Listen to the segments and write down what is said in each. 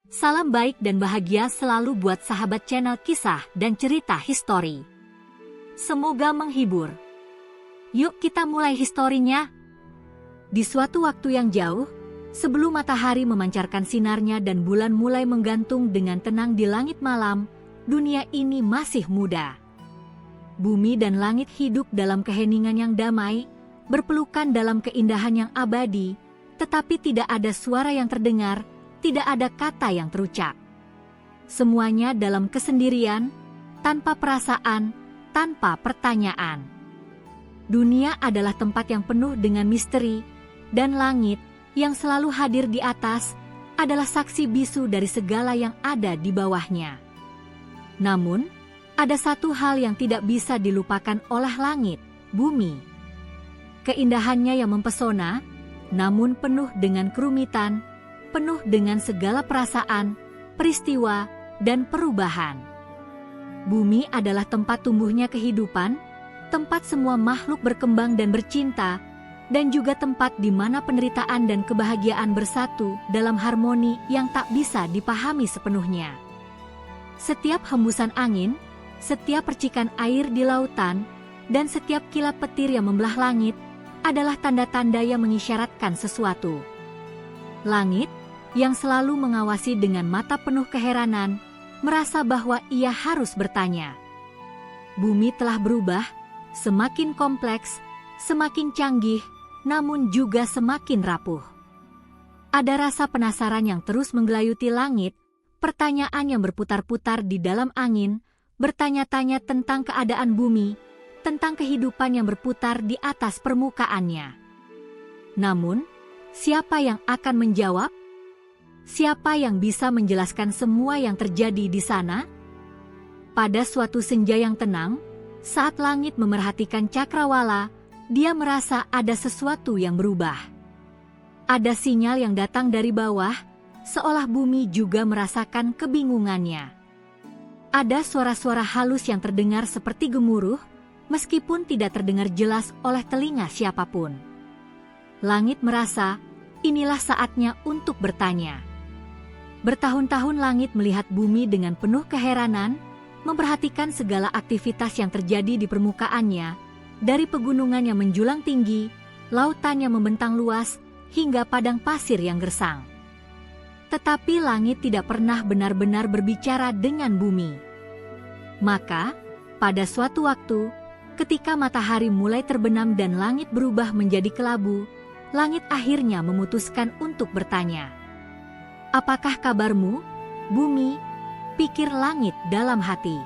Salam baik dan bahagia selalu buat sahabat channel kisah dan cerita histori. Semoga menghibur. Yuk kita mulai historinya. Di suatu waktu yang jauh, sebelum matahari memancarkan sinarnya dan bulan mulai menggantung dengan tenang di langit malam, dunia ini masih muda. Bumi dan langit hidup dalam keheningan yang damai, berpelukan dalam keindahan yang abadi, tetapi tidak ada suara yang terdengar, tidak ada kata yang terucap. Semuanya dalam kesendirian, tanpa perasaan, tanpa pertanyaan. Dunia adalah tempat yang penuh dengan misteri, dan langit, yang selalu hadir di atas, adalah saksi bisu dari segala yang ada di bawahnya. Namun, ada satu hal yang tidak bisa dilupakan oleh langit, bumi. Keindahannya yang mempesona, namun penuh dengan kerumitan, penuh dengan segala perasaan, peristiwa, dan perubahan. Bumi adalah tempat tumbuhnya kehidupan, tempat semua makhluk berkembang dan bercinta, dan juga tempat di mana penderitaan dan kebahagiaan bersatu dalam harmoni yang tak bisa dipahami sepenuhnya. Setiap hembusan angin, setiap percikan air di lautan, dan setiap kilap petir yang membelah langit adalah tanda-tanda yang mengisyaratkan sesuatu. Langit, yang selalu mengawasi dengan mata penuh keheranan, merasa bahwa ia harus bertanya. Bumi telah berubah, semakin kompleks, semakin canggih, namun juga semakin rapuh. Ada rasa penasaran yang terus menggelayuti langit, pertanyaan yang berputar-putar di dalam angin, bertanya-tanya tentang keadaan bumi, tentang kehidupan yang berputar di atas permukaannya. Namun, siapa yang akan menjawab? Siapa yang bisa menjelaskan semua yang terjadi di sana? Pada suatu senja yang tenang, saat langit memerhatikan cakrawala, dia merasa ada sesuatu yang berubah. Ada sinyal yang datang dari bawah, seolah bumi juga merasakan kebingungannya. Ada suara-suara halus yang terdengar seperti gemuruh, meskipun tidak terdengar jelas oleh telinga siapapun. Langit merasa, inilah saatnya untuk bertanya. Bertahun-tahun langit melihat bumi dengan penuh keheranan, memperhatikan segala aktivitas yang terjadi di permukaannya, dari pegunungan yang menjulang tinggi, lautan yang membentang luas, hingga padang pasir yang gersang. Tetapi langit tidak pernah benar-benar berbicara dengan bumi. Maka, pada suatu waktu, ketika matahari mulai terbenam dan langit berubah menjadi kelabu, langit akhirnya memutuskan untuk bertanya. Apakah kabarmu, bumi? Pikir langit dalam hati.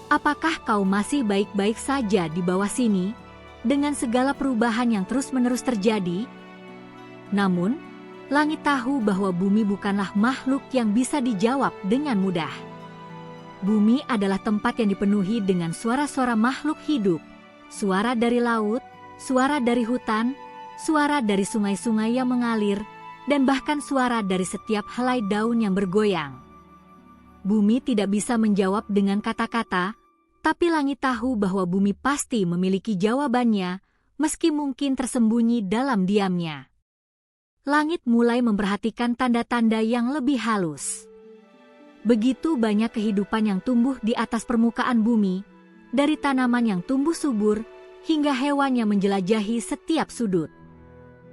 Apakah kau masih baik-baik saja di bawah sini, dengan segala perubahan yang terus-menerus terjadi? Namun, langit tahu bahwa bumi bukanlah makhluk yang bisa dijawab dengan mudah. Bumi adalah tempat yang dipenuhi dengan suara-suara makhluk hidup, suara dari laut, suara dari hutan, suara dari sungai-sungai yang mengalir, dan bahkan suara dari setiap helai daun yang bergoyang. Bumi tidak bisa menjawab dengan kata-kata, tapi langit tahu bahwa bumi pasti memiliki jawabannya, meski mungkin tersembunyi dalam diamnya. Langit mulai memperhatikan tanda-tanda yang lebih halus. Begitu banyak kehidupan yang tumbuh di atas permukaan bumi, dari tanaman yang tumbuh subur, hingga hewan yang menjelajahi setiap sudut.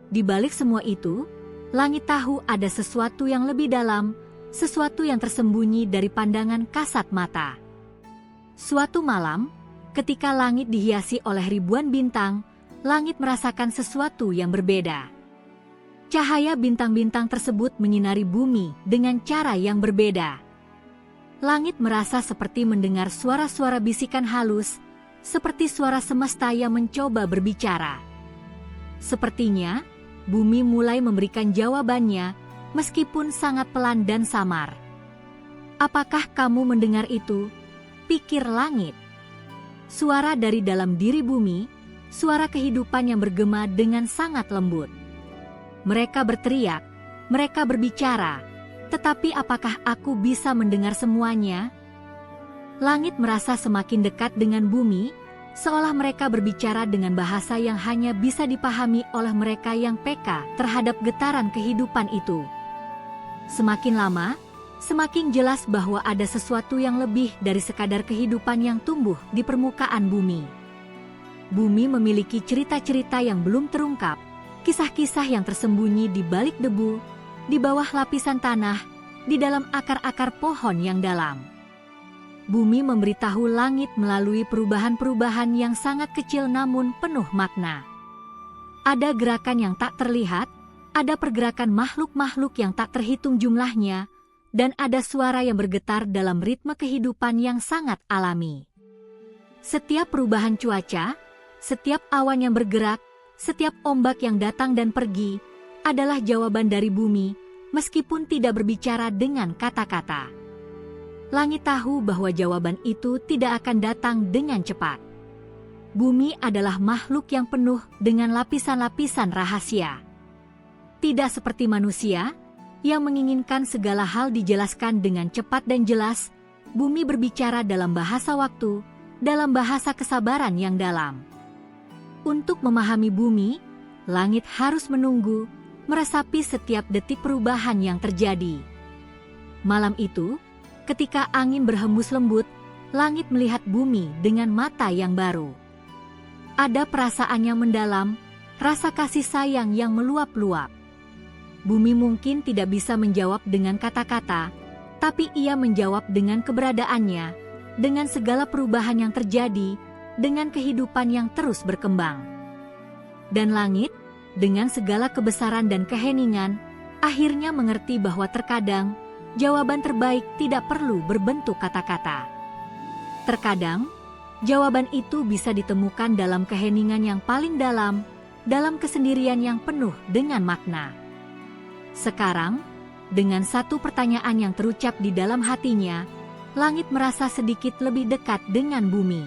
Di balik semua itu, langit tahu ada sesuatu yang lebih dalam, sesuatu yang tersembunyi dari pandangan kasat mata. Suatu malam, ketika langit dihiasi oleh ribuan bintang, langit merasakan sesuatu yang berbeda. Cahaya bintang-bintang tersebut menyinari bumi dengan cara yang berbeda. Langit merasa seperti mendengar suara-suara bisikan halus, seperti suara semesta yang mencoba berbicara. Sepertinya, bumi mulai memberikan jawabannya, meskipun sangat pelan dan samar. Apakah kamu mendengar itu? Pikir langit. Suara dari dalam diri bumi, suara kehidupan yang bergema dengan sangat lembut. Mereka berteriak, mereka berbicara, tetapi apakah aku bisa mendengar semuanya? Langit merasa semakin dekat dengan bumi, seolah mereka berbicara dengan bahasa yang hanya bisa dipahami oleh mereka yang peka terhadap getaran kehidupan itu. Semakin lama, semakin jelas bahwa ada sesuatu yang lebih dari sekadar kehidupan yang tumbuh di permukaan bumi. Bumi memiliki cerita-cerita yang belum terungkap, kisah-kisah yang tersembunyi di balik debu, di bawah lapisan tanah, di dalam akar-akar pohon yang dalam. Bumi memberitahu langit melalui perubahan-perubahan yang sangat kecil namun penuh makna. Ada gerakan yang tak terlihat, ada pergerakan makhluk-makhluk yang tak terhitung jumlahnya, dan ada suara yang bergetar dalam ritme kehidupan yang sangat alami. Setiap perubahan cuaca, setiap awan yang bergerak, setiap ombak yang datang dan pergi, adalah jawaban dari bumi, meskipun tidak berbicara dengan kata-kata. Langit tahu bahwa jawaban itu tidak akan datang dengan cepat. Bumi adalah makhluk yang penuh dengan lapisan-lapisan rahasia. Tidak seperti manusia, yang menginginkan segala hal dijelaskan dengan cepat dan jelas, bumi berbicara dalam bahasa waktu, dalam bahasa kesabaran yang dalam. Untuk memahami bumi, langit harus menunggu, meresapi setiap detik perubahan yang terjadi. Malam itu, ketika angin berhembus lembut, langit melihat bumi dengan mata yang baru. Ada perasaan yang mendalam, rasa kasih sayang yang meluap-luap. Bumi mungkin tidak bisa menjawab dengan kata-kata, tapi ia menjawab dengan keberadaannya, dengan segala perubahan yang terjadi, dengan kehidupan yang terus berkembang. Dan langit, dengan segala kebesaran dan keheningan, akhirnya mengerti bahwa terkadang, jawaban terbaik tidak perlu berbentuk kata-kata. Terkadang, jawaban itu bisa ditemukan dalam keheningan yang paling dalam, dalam kesendirian yang penuh dengan makna. Sekarang, dengan satu pertanyaan yang terucap di dalam hatinya, langit merasa sedikit lebih dekat dengan bumi.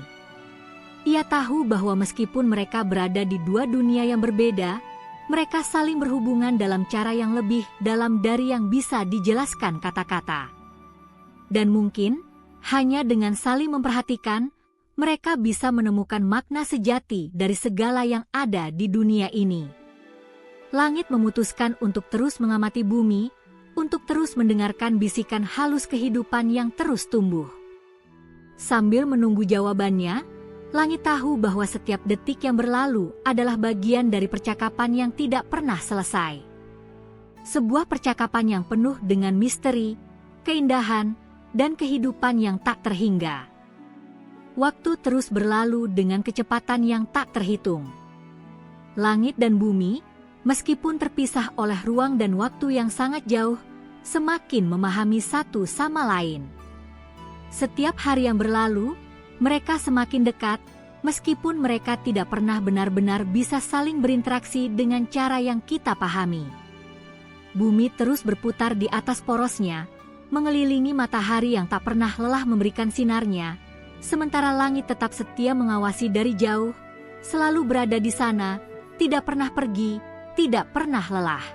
Ia tahu bahwa meskipun mereka berada di dua dunia yang berbeda, mereka saling berhubungan dalam cara yang lebih dalam dari yang bisa dijelaskan kata-kata. Dan mungkin, hanya dengan saling memperhatikan, mereka bisa menemukan makna sejati dari segala yang ada di dunia ini. Langit memutuskan untuk terus mengamati bumi, untuk terus mendengarkan bisikan halus kehidupan yang terus tumbuh. Sambil menunggu jawabannya, langit tahu bahwa setiap detik yang berlalu adalah bagian dari percakapan yang tidak pernah selesai. Sebuah percakapan yang penuh dengan misteri, keindahan, dan kehidupan yang tak terhingga. Waktu terus berlalu dengan kecepatan yang tak terhitung. Langit dan bumi, meskipun terpisah oleh ruang dan waktu yang sangat jauh, semakin memahami satu sama lain. Setiap hari yang berlalu, mereka semakin dekat, meskipun mereka tidak pernah benar-benar bisa saling berinteraksi dengan cara yang kita pahami. Bumi terus berputar di atas porosnya, mengelilingi matahari yang tak pernah lelah memberikan sinarnya, sementara langit tetap setia mengawasi dari jauh, selalu berada di sana, tidak pernah pergi, tidak pernah lelah.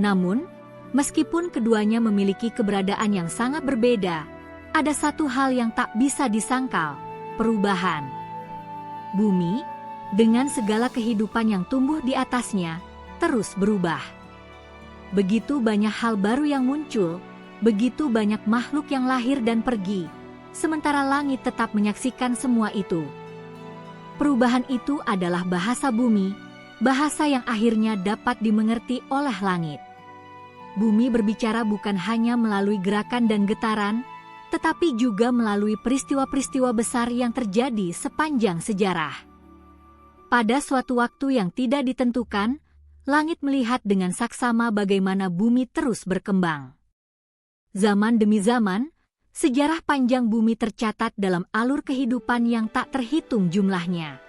Namun, meskipun keduanya memiliki keberadaan yang sangat berbeda, ada satu hal yang tak bisa disangkal, perubahan. Bumi, dengan segala kehidupan yang tumbuh di atasnya, terus berubah. Begitu banyak hal baru yang muncul, begitu banyak makhluk yang lahir dan pergi, sementara langit tetap menyaksikan semua itu. Perubahan itu adalah bahasa bumi, bahasa yang akhirnya dapat dimengerti oleh langit. Bumi berbicara bukan hanya melalui gerakan dan getaran, tetapi juga melalui peristiwa-peristiwa besar yang terjadi sepanjang sejarah. Pada suatu waktu yang tidak ditentukan, langit melihat dengan saksama bagaimana bumi terus berkembang. Zaman demi zaman, sejarah panjang bumi tercatat dalam alur kehidupan yang tak terhitung jumlahnya.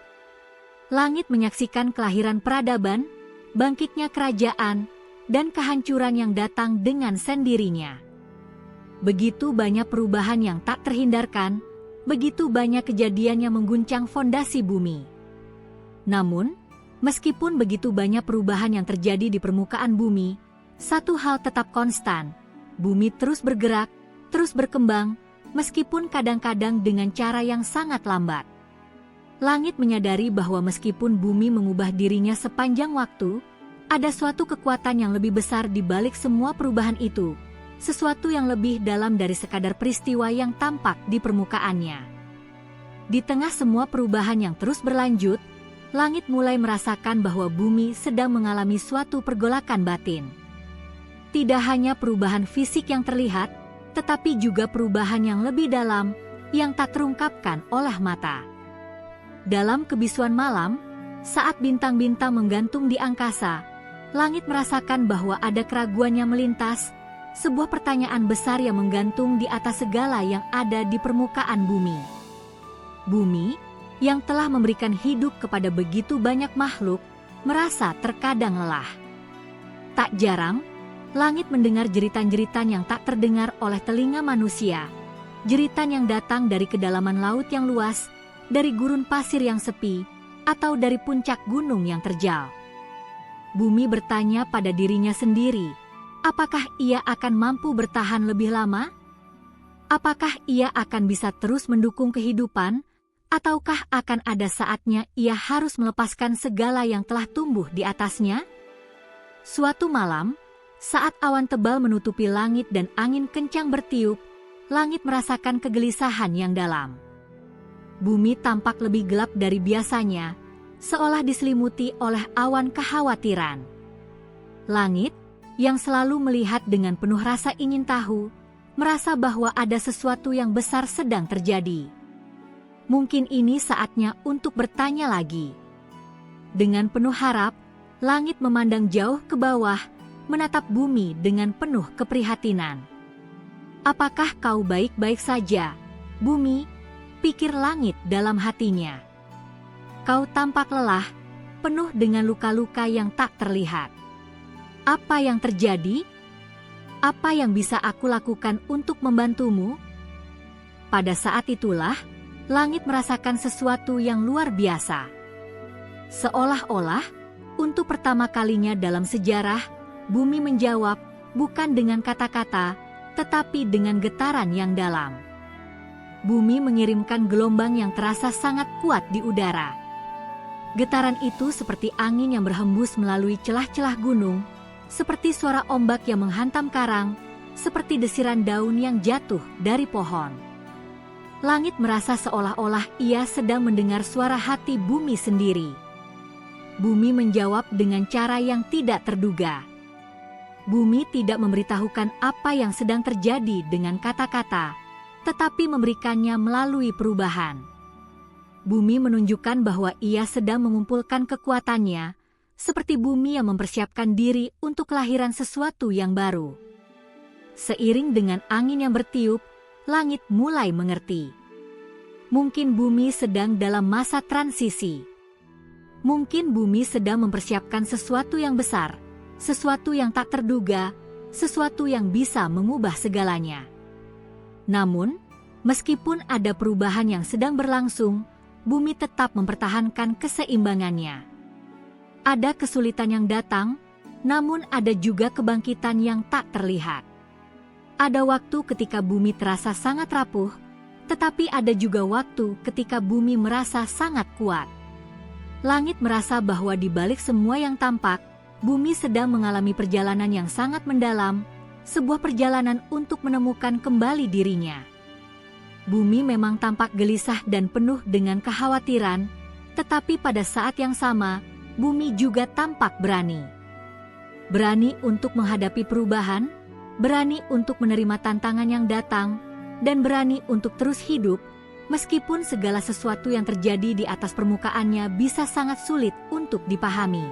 Langit menyaksikan kelahiran peradaban, bangkitnya kerajaan, dan kehancuran yang datang dengan sendirinya. Begitu banyak perubahan yang tak terhindarkan, begitu banyak kejadian yang mengguncang fondasi bumi. Namun, meskipun begitu banyak perubahan yang terjadi di permukaan bumi, satu hal tetap konstan, bumi terus bergerak, terus berkembang, meskipun kadang-kadang dengan cara yang sangat lambat. Langit menyadari bahwa meskipun bumi mengubah dirinya sepanjang waktu, ada suatu kekuatan yang lebih besar di balik semua perubahan itu, sesuatu yang lebih dalam dari sekadar peristiwa yang tampak di permukaannya. Di tengah semua perubahan yang terus berlanjut, langit mulai merasakan bahwa bumi sedang mengalami suatu pergolakan batin. Tidak hanya perubahan fisik yang terlihat, tetapi juga perubahan yang lebih dalam, yang tak terungkapkan oleh mata. Dalam kebisuan malam, saat bintang-bintang menggantung di angkasa, langit merasakan bahwa ada keraguan yang melintas, sebuah pertanyaan besar yang menggantung di atas segala yang ada di permukaan bumi. Bumi, yang telah memberikan hidup kepada begitu banyak makhluk, merasa terkadang lelah. Tak jarang, langit mendengar jeritan-jeritan yang tak terdengar oleh telinga manusia, jeritan yang datang dari kedalaman laut yang luas, dari gurun pasir yang sepi, atau dari puncak gunung yang terjal. Bumi bertanya pada dirinya sendiri, apakah ia akan mampu bertahan lebih lama? Apakah ia akan bisa terus mendukung kehidupan? Ataukah akan ada saatnya ia harus melepaskan segala yang telah tumbuh di atasnya? Suatu malam, saat awan tebal menutupi langit dan angin kencang bertiup, langit merasakan kegelisahan yang dalam. Bumi tampak lebih gelap dari biasanya, seolah diselimuti oleh awan kekhawatiran. Langit, yang selalu melihat dengan penuh rasa ingin tahu, merasa bahwa ada sesuatu yang besar sedang terjadi. Mungkin ini saatnya untuk bertanya lagi. Dengan penuh harap, langit memandang jauh ke bawah, menatap bumi dengan penuh keprihatinan. Apakah kau baik-baik saja, bumi? Pikir langit dalam hatinya. Kau tampak lelah, penuh dengan luka-luka yang tak terlihat. Apa yang terjadi? Apa yang bisa aku lakukan untuk membantumu? Pada saat itulah, langit merasakan sesuatu yang luar biasa. Seolah-olah, untuk pertama kalinya dalam sejarah, bumi menjawab bukan dengan kata-kata, tetapi dengan getaran yang dalam. Bumi mengirimkan gelombang yang terasa sangat kuat di udara. Getaran itu seperti angin yang berhembus melalui celah-celah gunung, seperti suara ombak yang menghantam karang, seperti desiran daun yang jatuh dari pohon. Langit merasa seolah-olah ia sedang mendengar suara hati bumi sendiri. Bumi menjawab dengan cara yang tidak terduga. Bumi tidak memberitahukan apa yang sedang terjadi dengan kata-kata, tetapi memberikannya melalui perubahan. Bumi menunjukkan bahwa ia sedang mengumpulkan kekuatannya, seperti bumi yang mempersiapkan diri untuk kelahiran sesuatu yang baru. Seiring dengan angin yang bertiup, langit mulai mengerti. Mungkin bumi sedang dalam masa transisi. Mungkin bumi sedang mempersiapkan sesuatu yang besar, sesuatu yang tak terduga, sesuatu yang bisa mengubah segalanya. Namun, meskipun ada perubahan yang sedang berlangsung, bumi tetap mempertahankan keseimbangannya. Ada kesulitan yang datang, namun ada juga kebangkitan yang tak terlihat. Ada waktu ketika bumi terasa sangat rapuh, tetapi ada juga waktu ketika bumi merasa sangat kuat. Langit merasa bahwa di balik semua yang tampak, bumi sedang mengalami perjalanan yang sangat mendalam, sebuah perjalanan untuk menemukan kembali dirinya. Bumi memang tampak gelisah dan penuh dengan kekhawatiran, tetapi pada saat yang sama, bumi juga tampak berani. Berani untuk menghadapi perubahan, berani untuk menerima tantangan yang datang, dan berani untuk terus hidup, meskipun segala sesuatu yang terjadi di atas permukaannya bisa sangat sulit untuk dipahami.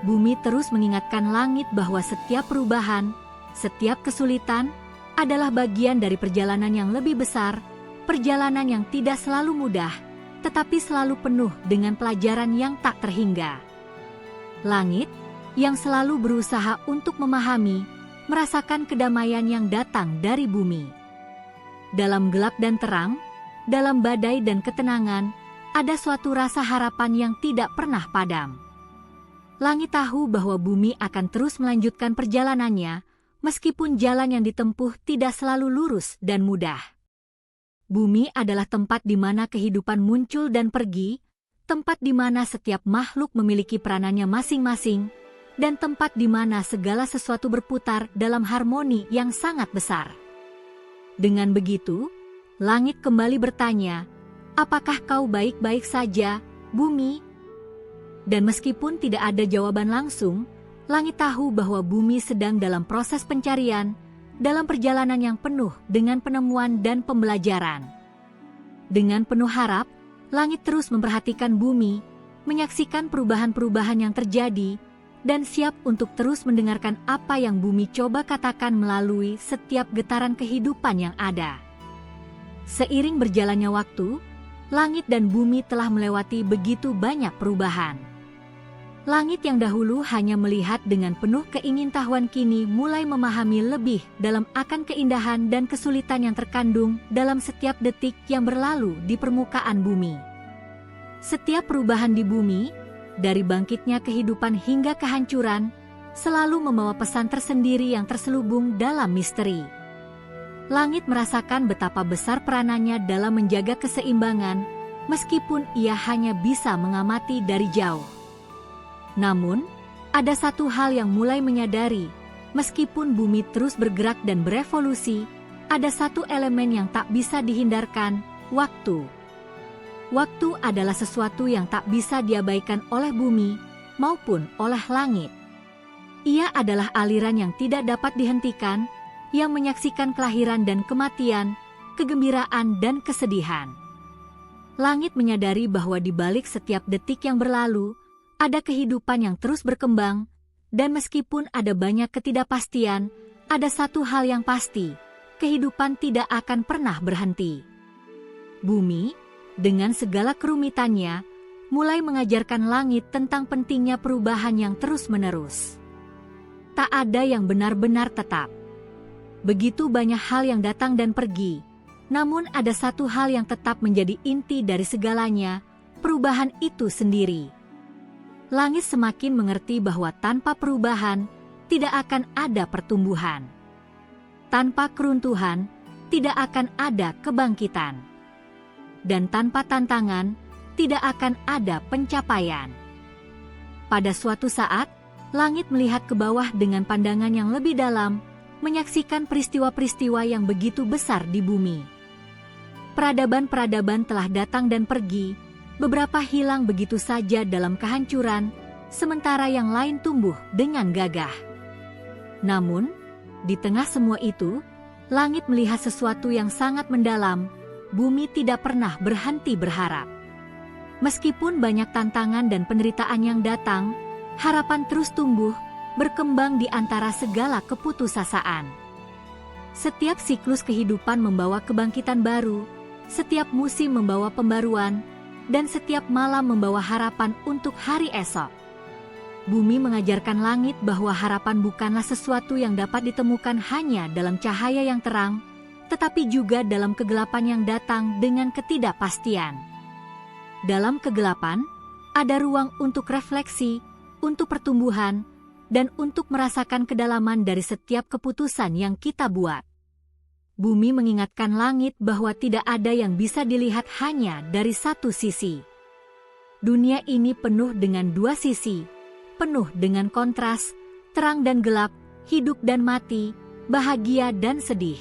Bumi terus mengingatkan langit bahwa setiap perubahan, setiap kesulitan, adalah bagian dari perjalanan yang lebih besar, perjalanan yang tidak selalu mudah, tetapi selalu penuh dengan pelajaran yang tak terhingga. Langit, yang selalu berusaha untuk memahami, merasakan kedamaian yang datang dari bumi. Dalam gelap dan terang, dalam badai dan ketenangan, ada suatu rasa harapan yang tidak pernah padam. Langit tahu bahwa bumi akan terus melanjutkan perjalanannya, meskipun jalan yang ditempuh tidak selalu lurus dan mudah. Bumi adalah tempat di mana kehidupan muncul dan pergi, tempat di mana setiap makhluk memiliki peranannya masing-masing, dan tempat di mana segala sesuatu berputar dalam harmoni yang sangat besar. Dengan begitu, langit kembali bertanya, "Apakah kau baik-baik saja, bumi?" Dan meskipun tidak ada jawaban langsung, langit tahu bahwa bumi sedang dalam proses pencarian, dalam perjalanan yang penuh dengan penemuan dan pembelajaran. Dengan penuh harap, langit terus memperhatikan bumi, menyaksikan perubahan-perubahan yang terjadi, dan siap untuk terus mendengarkan apa yang bumi coba katakan melalui setiap getaran kehidupan yang ada. Seiring berjalannya waktu, langit dan bumi telah melewati begitu banyak perubahan. Langit yang dahulu hanya melihat dengan penuh keingintahuan kini mulai memahami lebih dalam akan keindahan dan kesulitan yang terkandung dalam setiap detik yang berlalu di permukaan bumi. Setiap perubahan di bumi, dari bangkitnya kehidupan hingga kehancuran, selalu membawa pesan tersendiri yang terselubung dalam misteri. Langit merasakan betapa besar peranannya dalam menjaga keseimbangan, meskipun ia hanya bisa mengamati dari jauh. Namun, ada satu hal yang mulai menyadari, meskipun bumi terus bergerak dan berevolusi, ada satu elemen yang tak bisa dihindarkan, waktu. Waktu adalah sesuatu yang tak bisa diabaikan oleh bumi maupun oleh langit. Ia adalah aliran yang tidak dapat dihentikan, yang menyaksikan kelahiran dan kematian, kegembiraan dan kesedihan. Langit menyadari bahwa di balik setiap detik yang berlalu, ada kehidupan yang terus berkembang, dan meskipun ada banyak ketidakpastian, ada satu hal yang pasti, kehidupan tidak akan pernah berhenti. Bumi, dengan segala kerumitannya, mulai mengajarkan langit tentang pentingnya perubahan yang terus-menerus. Tak ada yang benar-benar tetap. Begitu banyak hal yang datang dan pergi, namun ada satu hal yang tetap menjadi inti dari segalanya, perubahan itu sendiri. Langit semakin mengerti bahwa tanpa perubahan, tidak akan ada pertumbuhan. Tanpa keruntuhan, tidak akan ada kebangkitan. Dan tanpa tantangan, tidak akan ada pencapaian. Pada suatu saat, langit melihat ke bawah dengan pandangan yang lebih dalam, menyaksikan peristiwa-peristiwa yang begitu besar di bumi. Peradaban-peradaban telah datang dan pergi, beberapa hilang begitu saja dalam kehancuran, sementara yang lain tumbuh dengan gagah. Namun, di tengah semua itu, langit melihat sesuatu yang sangat mendalam. Bumi tidak pernah berhenti berharap. Meskipun banyak tantangan dan penderitaan yang datang, harapan terus tumbuh, berkembang di antara segala keputusasaan. Setiap siklus kehidupan membawa kebangkitan baru, setiap musim membawa pembaruan, dan setiap malam membawa harapan untuk hari esok. Bumi mengajarkan langit bahwa harapan bukanlah sesuatu yang dapat ditemukan hanya dalam cahaya yang terang, tetapi juga dalam kegelapan yang datang dengan ketidakpastian. Dalam kegelapan, ada ruang untuk refleksi, untuk pertumbuhan, dan untuk merasakan kedalaman dari setiap keputusan yang kita buat. Bumi mengingatkan langit bahwa tidak ada yang bisa dilihat hanya dari satu sisi. Dunia ini penuh dengan dua sisi, penuh dengan kontras, terang dan gelap, hidup dan mati, bahagia dan sedih.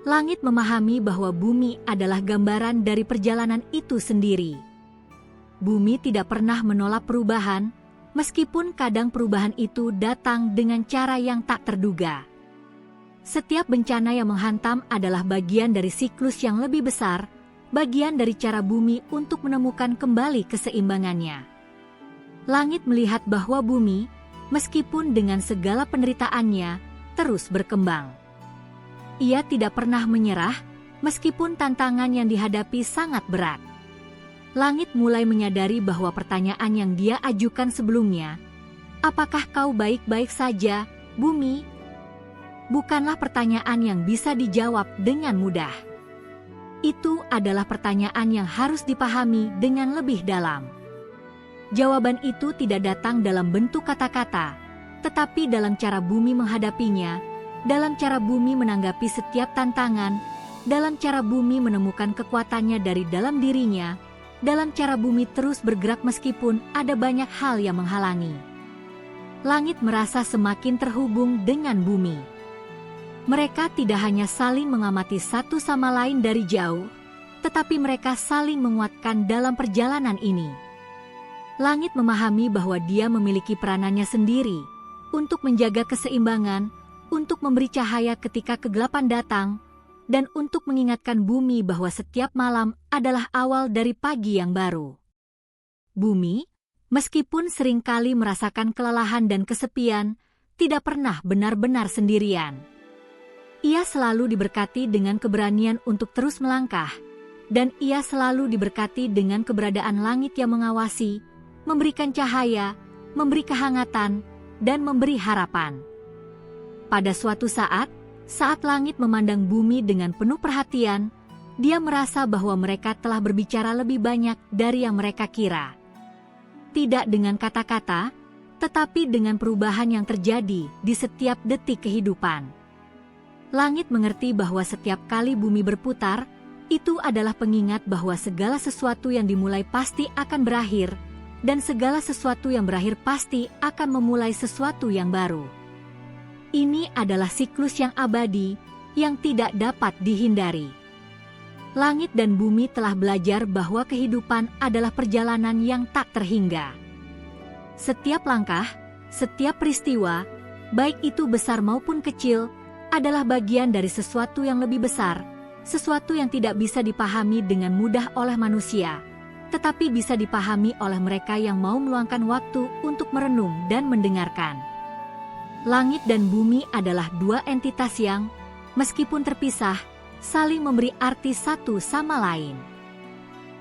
Langit memahami bahwa bumi adalah gambaran dari perjalanan itu sendiri. Bumi tidak pernah menolak perubahan, meskipun kadang perubahan itu datang dengan cara yang tak terduga. Setiap bencana yang menghantam adalah bagian dari siklus yang lebih besar, bagian dari cara bumi untuk menemukan kembali keseimbangannya. Langit melihat bahwa bumi, meskipun dengan segala penderitaannya, terus berkembang. Ia tidak pernah menyerah, meskipun tantangan yang dihadapi sangat berat. Langit mulai menyadari bahwa pertanyaan yang dia ajukan sebelumnya, "Apakah kau baik-baik saja, bumi?" bukanlah pertanyaan yang bisa dijawab dengan mudah. Itu adalah pertanyaan yang harus dipahami dengan lebih dalam. Jawaban itu tidak datang dalam bentuk kata-kata, tetapi dalam cara bumi menghadapinya, dalam cara bumi menanggapi setiap tantangan, dalam cara bumi menemukan kekuatannya dari dalam dirinya, dalam cara bumi terus bergerak meskipun ada banyak hal yang menghalangi. langit merasa semakin terhubung dengan bumi. Mereka tidak hanya saling mengamati satu sama lain dari jauh, tetapi mereka saling menguatkan dalam perjalanan ini. Langit memahami bahwa dia memiliki peranannya sendiri untuk menjaga keseimbangan, untuk memberi cahaya ketika kegelapan datang, dan untuk mengingatkan bumi bahwa setiap malam adalah awal dari pagi yang baru. Bumi, meskipun seringkali merasakan kelelahan dan kesepian, tidak pernah benar-benar sendirian. Ia selalu diberkati dengan keberanian untuk terus melangkah, dan ia selalu diberkati dengan keberadaan langit yang mengawasi, memberikan cahaya, memberi kehangatan, dan memberi harapan. Pada suatu saat langit memandang bumi dengan penuh perhatian, dia merasa bahwa mereka telah berbicara lebih banyak dari yang mereka kira. Tidak dengan kata-kata, tetapi dengan perubahan yang terjadi di setiap detik kehidupan. Langit mengerti bahwa setiap kali bumi berputar, itu adalah pengingat bahwa segala sesuatu yang dimulai pasti akan berakhir, dan segala sesuatu yang berakhir pasti akan memulai sesuatu yang baru. Ini adalah siklus yang abadi, yang tidak dapat dihindari. Langit dan bumi telah belajar bahwa kehidupan adalah perjalanan yang tak terhingga. Setiap langkah, setiap peristiwa, baik itu besar maupun kecil, adalah bagian dari sesuatu yang lebih besar, sesuatu yang tidak bisa dipahami dengan mudah oleh manusia, tetapi bisa dipahami oleh mereka yang mau meluangkan waktu untuk merenung dan mendengarkan. Langit dan bumi adalah dua entitas yang, meskipun terpisah, saling memberi arti satu sama lain.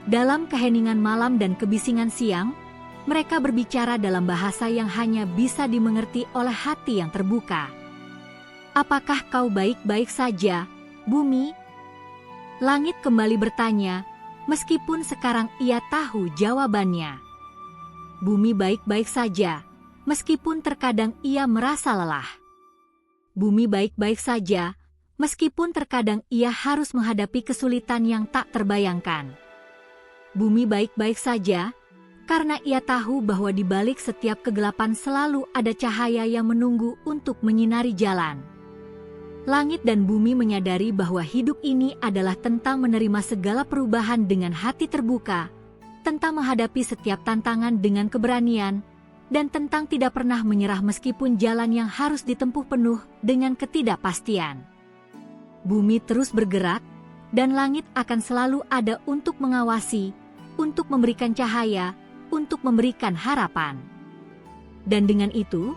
Dalam keheningan malam dan kebisingan siang, mereka berbicara dalam bahasa yang hanya bisa dimengerti oleh hati yang terbuka. "Apakah kau baik-baik saja, bumi?" Langit kembali bertanya, meskipun sekarang ia tahu jawabannya. Bumi baik-baik saja, meskipun terkadang ia merasa lelah. Bumi baik-baik saja, meskipun terkadang ia harus menghadapi kesulitan yang tak terbayangkan. Bumi baik-baik saja, karena ia tahu bahwa di balik setiap kegelapan selalu ada cahaya yang menunggu untuk menyinari jalan. Langit dan bumi menyadari bahwa hidup ini adalah tentang menerima segala perubahan dengan hati terbuka, tentang menghadapi setiap tantangan dengan keberanian, dan tentang tidak pernah menyerah meskipun jalan yang harus ditempuh penuh dengan ketidakpastian. Bumi terus bergerak, dan langit akan selalu ada untuk mengawasi, untuk memberikan cahaya, untuk memberikan harapan. Dan dengan itu,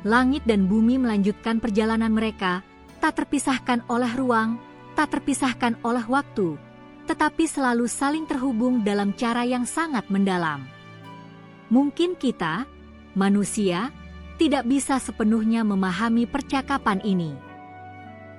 langit dan bumi melanjutkan perjalanan mereka, tak terpisahkan oleh ruang, tak terpisahkan oleh waktu, tetapi selalu saling terhubung dalam cara yang sangat mendalam. Mungkin kita, manusia, tidak bisa sepenuhnya memahami percakapan ini.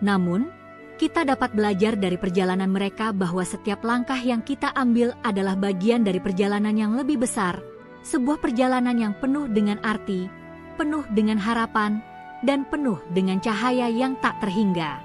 Namun, kita dapat belajar dari perjalanan mereka bahwa setiap langkah yang kita ambil adalah bagian dari perjalanan yang lebih besar, sebuah perjalanan yang penuh dengan arti, penuh dengan harapan, dan penuh dengan cahaya yang tak terhingga.